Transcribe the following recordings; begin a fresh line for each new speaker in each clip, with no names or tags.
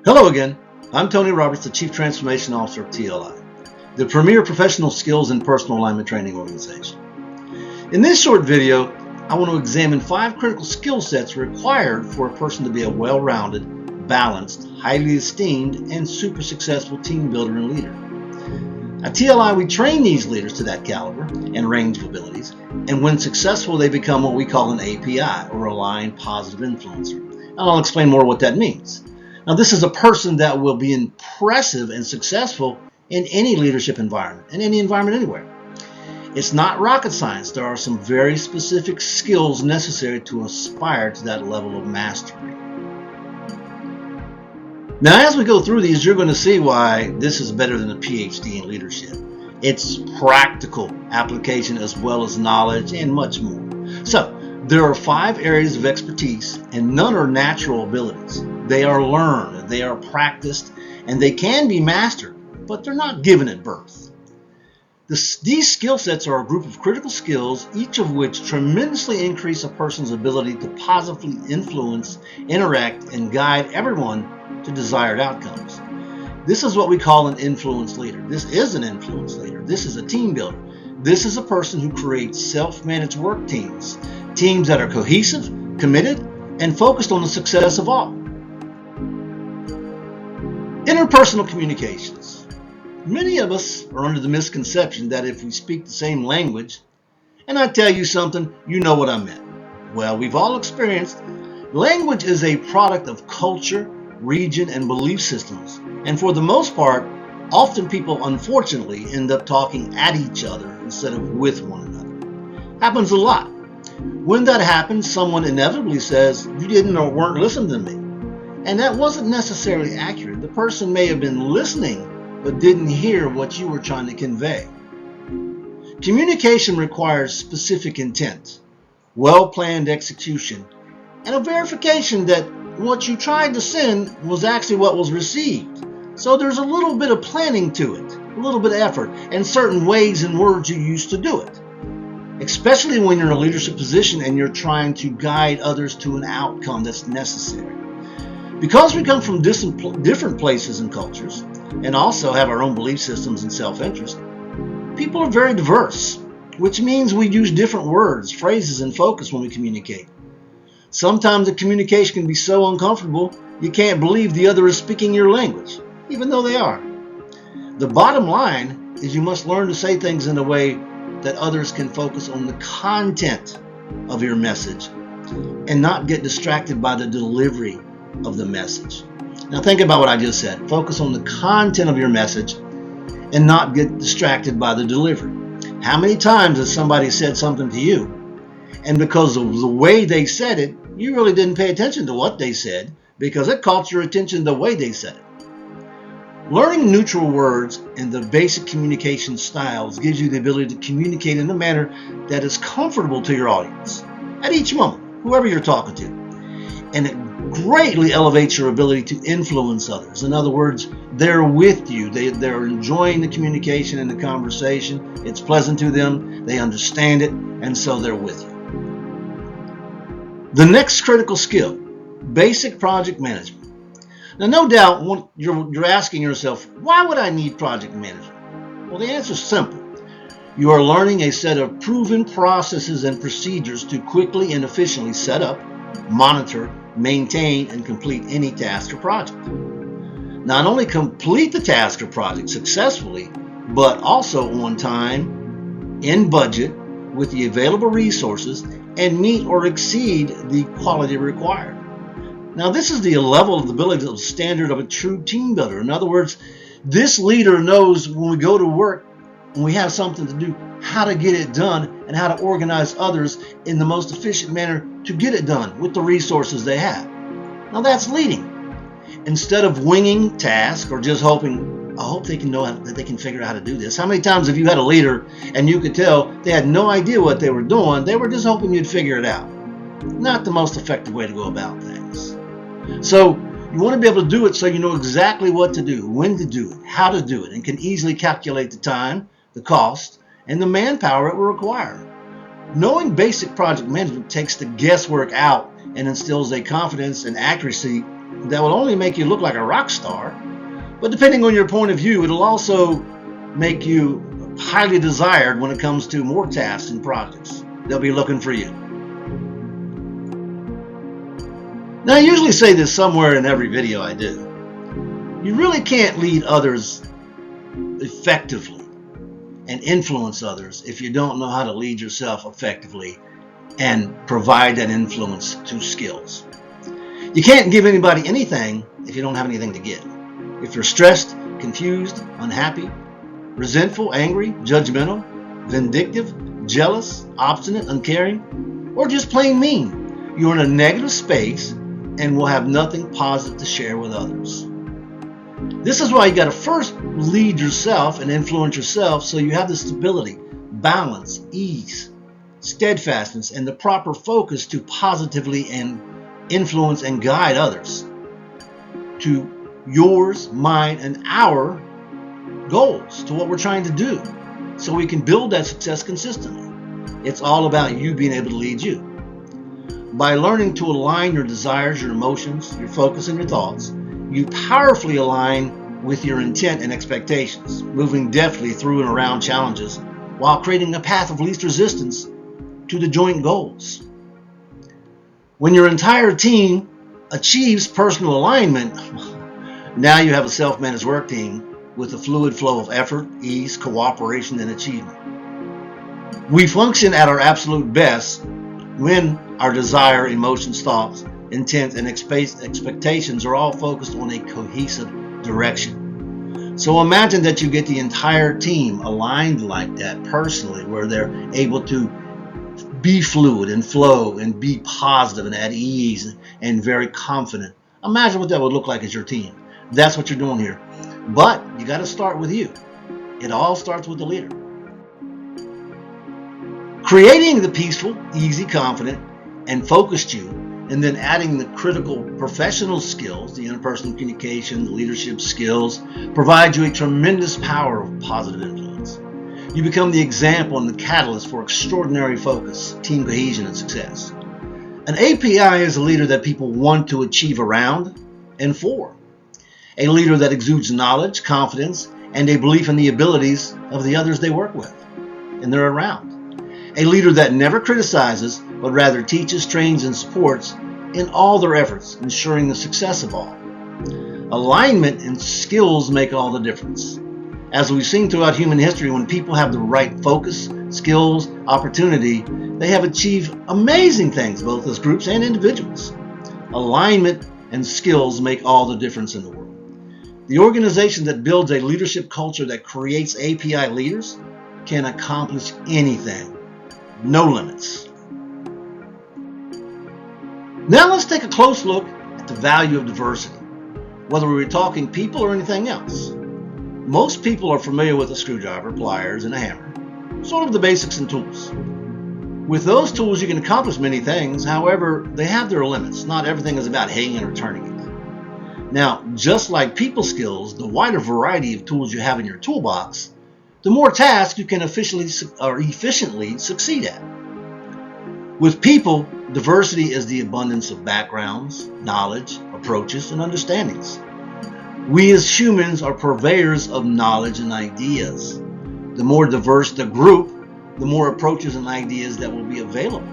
Hello again. I'm Tony Roberts, the Chief Transformation Officer of TLI, the premier professional skills and personal alignment training organization. In this short video, I want to examine 5 critical skill sets required for a person to be a well-rounded, balanced, highly esteemed, and super successful team builder and leader. At TLI, we train these leaders to that caliber and range of abilities, and when successful, they become what we call an A.P.I, or Aligned Positive Influencer. And I'll explain more what that means. Now, this is a person that will be impressive and successful in any leadership environment, in any environment anywhere. It's not rocket science. There are some very specific skills necessary to aspire to that level of mastery. Now, as we go through these, you're going to see why this is better than a PhD in leadership. It's practical application as well as knowledge and much more. So, there are 5 areas of expertise, and none are natural abilities. They are learned, they are practiced, and they can be mastered, but they're not given at birth. These skill sets are a group of critical skills, each of which tremendously increase a person's ability to positively influence, interact, and guide everyone to desired outcomes. This is what we call an influence leader. This is an influence leader. This is a team builder. This is a person who creates self-managed work teams that are cohesive, committed, and focused on the success of all. Interpersonal communications. Many of us are under the misconception that if we speak the same language, and I tell you something, you know what I meant. Well, we've all experienced language is a product of culture, region, and belief systems. And for the most part, often people unfortunately end up talking at each other instead of with one another. Happens a lot. When that happens, someone inevitably says, "You didn't or weren't listening to me." And that wasn't necessarily accurate. The person may have been listening, but didn't hear what you were trying to convey. Communication requires specific intent, well-planned execution, and a verification that what you tried to send was actually what was received. So there's a little bit of planning to it, a little bit of effort, and certain ways and words you use to do it. Especially when you're in a leadership position and you're trying to guide others to an outcome that's necessary. Because we come from different places and cultures, and also have our own belief systems and self-interest, people are very diverse, which means we use different words, phrases, and focus when we communicate. Sometimes the communication can be so uncomfortable, you can't believe the other is speaking your language, even though they are. The bottom line is you must learn to say things in a way that others can focus on the content of your message and not get distracted by the delivery of the message. Now think about what I just said. Focus on the content of your message and not get distracted by the delivery. How many times has somebody said something to you, and because of the way they said it, you really didn't pay attention to what they said because it caught your attention the way they said it? Learning neutral words and the basic communication styles gives you the ability to communicate in a manner that is comfortable to your audience at each moment, whoever you're talking to. And it greatly elevates your ability to influence others. In other words, they're with you. They're enjoying the communication and the conversation. It's pleasant to them. They understand it, and so they're with you. The next critical skill, basic project management. Now, no doubt you're asking yourself, why would I need project management? Well, the answer is simple. You are learning a set of proven processes and procedures to quickly and efficiently set up, monitor, maintain, and complete any task or project. Not only complete the task or project successfully, but also on time, in budget, with the available resources, and meet or exceed the quality required. Now, this is the level of the ability, the standard of a true team builder. In other words, this leader knows when we go to work, when we have something to do, how to get it done and how to organize others in the most efficient manner to get it done with the resources they have. Now, that's leading. Instead of winging tasks or just hoping, I hope they can know that they can figure out how to do this. How many times have you had a leader and you could tell they had no idea what they were doing? They were just hoping you'd figure it out. Not the most effective way to go about things. So you want to be able to do it so you know exactly what to do, when to do it, how to do it, and can easily calculate the time, the cost, and the manpower it will require. Knowing basic project management takes the guesswork out and instills a confidence and accuracy that will only make you look like a rock star, but depending on your point of view, it'll also make you highly desired when it comes to more tasks and projects. They'll be looking for you. Now, I usually say this somewhere in every video I do. You really can't lead others effectively and influence others if you don't know how to lead yourself effectively and provide that influence to skills. You can't give anybody anything if you don't have anything to give. If you're stressed, confused, unhappy, resentful, angry, judgmental, vindictive, jealous, obstinate, uncaring, or just plain mean, you're in a negative space and will have nothing positive to share with others. This is why you got to first lead yourself and influence yourself so you have the stability, balance, ease, steadfastness, and the proper focus to positively and influence and guide others to yours, mine, and our goals, to what we're trying to do, so we can build that success consistently. It's all about you being able to lead you. By learning to align your desires, your emotions, your focus, and your thoughts, you powerfully align with your intent and expectations, moving deftly through and around challenges while creating a path of least resistance to the joint goals. When your entire team achieves personal alignment, now you have a self-managed work team with a fluid flow of effort, ease, cooperation, and achievement. We function at our absolute best when our desire, emotions, thoughts, intent, and expectations are all focused on a cohesive direction. So imagine that you get the entire team aligned like that personally, where they're able to be fluid and flow and be positive and at ease and very confident. Imagine what that would look like as your team. That's what you're doing here. But you got to start with you. It all starts with the leader. Creating the peaceful, easy, confident, and focused you, and then adding the critical professional skills, the interpersonal communication, the leadership skills, provide you a tremendous power of positive influence. You become the example and the catalyst for extraordinary focus, team cohesion, and success. An A.P.I. is a leader that people want to achieve around and for. A leader that exudes knowledge, confidence, and a belief in the abilities of the others they work with and they're around. A leader that never criticizes, but rather teaches, trains, and supports in all their efforts, ensuring the success of all. Alignment and skills make all the difference. As we've seen throughout human history, when people have the right focus, skills, opportunity, they have achieved amazing things, both as groups and individuals. Alignment and skills make all the difference in the world. The organization that builds a leadership culture that creates A.P.I. leaders can accomplish anything. No limits. Now let's take a close look at the value of diversity, whether we're talking people or anything else. Most people are familiar with a screwdriver, pliers, and a hammer, sort of the basics and tools. With those tools you can accomplish many things, however, they have their limits. Not everything is about hanging or turning it. Now, just like people skills, the wider variety of tools you have in your toolbox, the more tasks you can efficiently succeed at. With people, diversity is the abundance of backgrounds, knowledge, approaches, and understandings. We as humans are purveyors of knowledge and ideas. The more diverse the group, the more approaches and ideas that will be available.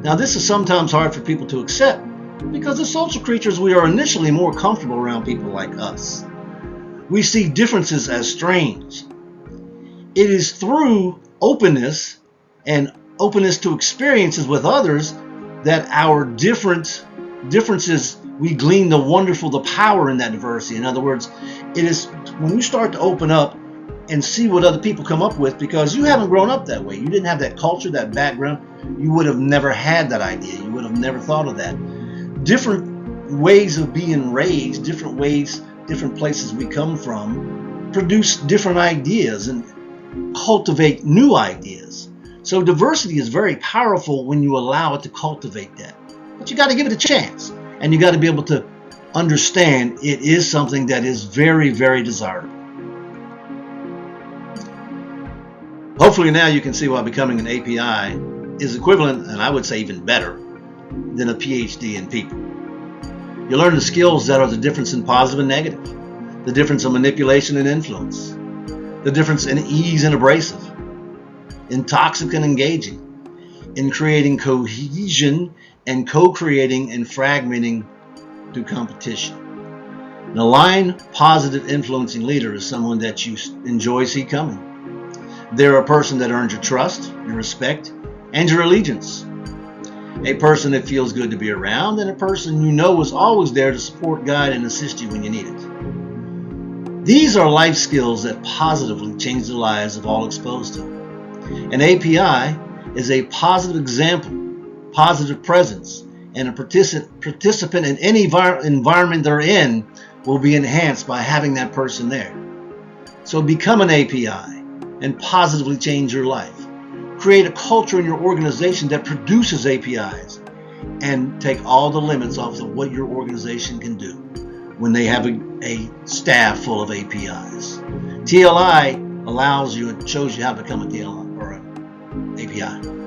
Now, this is sometimes hard for people to accept because as social creatures, we are initially more comfortable around people like us. We see differences as strange. It is through openness and openness to experiences with others that our differences, we glean the wonderful, the power in that diversity. In other words, it is when you start to open up and see what other people come up with, because you haven't grown up that way. You didn't have that culture, that background. You would have never had that idea. You would have never thought of that. Different ways of being raised, different ways, different places we come from, produce different ideas and cultivate new ideas. So diversity is very powerful when you allow it to cultivate that. But you got to give it a chance, and you got to be able to understand it is something that is very, very desirable. Hopefully now you can see why becoming an A.P.I. is equivalent, and I would say even better, than a PhD in people. You learn the skills that are the difference in positive and negative, the difference in manipulation and influence, the difference in ease and abrasive, in toxic and engaging, in creating cohesion and co-creating and fragmenting through competition. An aligned, positive, influencing leader is someone that you enjoy see coming. They're a person that earns your trust, your respect, and your allegiance. A person that feels good to be around, and a person you know is always there to support, guide, and assist you when you need it. These are life skills that positively change the lives of all exposed to. An A.P.I. is a positive example, positive presence, and a participant in any environment they're in will be enhanced by having that person there. So become an A.P.I. and positively change your life. Create a culture in your organization that produces A.P.I.s and take all the limits off of what your organization can do when they have a staff full of A.P.I.s. TLI allows you and shows you how to become a TLI or an A.P.I.